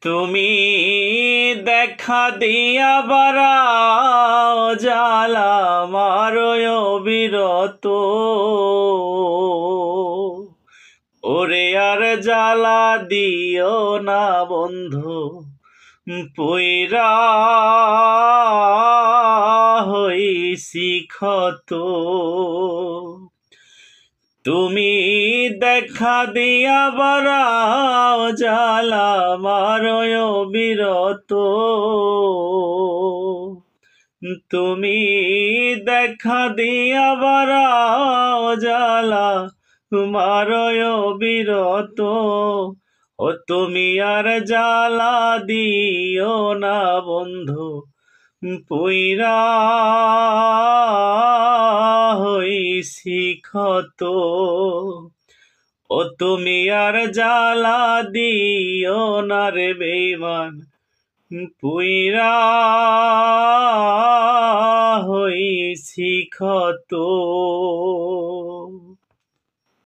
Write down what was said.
তুমি দেখা দিয়া বাড়াও জ্বালা মারয় বিরত। ওরে আর জ্বালা দিও না বন্ধু, পইরা হইছি ক্ষত। তুমি দেখা দিয়া বাড়াও জ্বালা মারয় বিরত। তুমি দেখা দিয়া বাড়াও জ্বালা মারয় বিরত। ও তুমি আর জ্বালা দিও না বন্ধু, পইরা হইছি ক্ষত। ও তুমি আর জ্বালা দিও না রে বেঈমান, পইরা হইছি ক্ষত।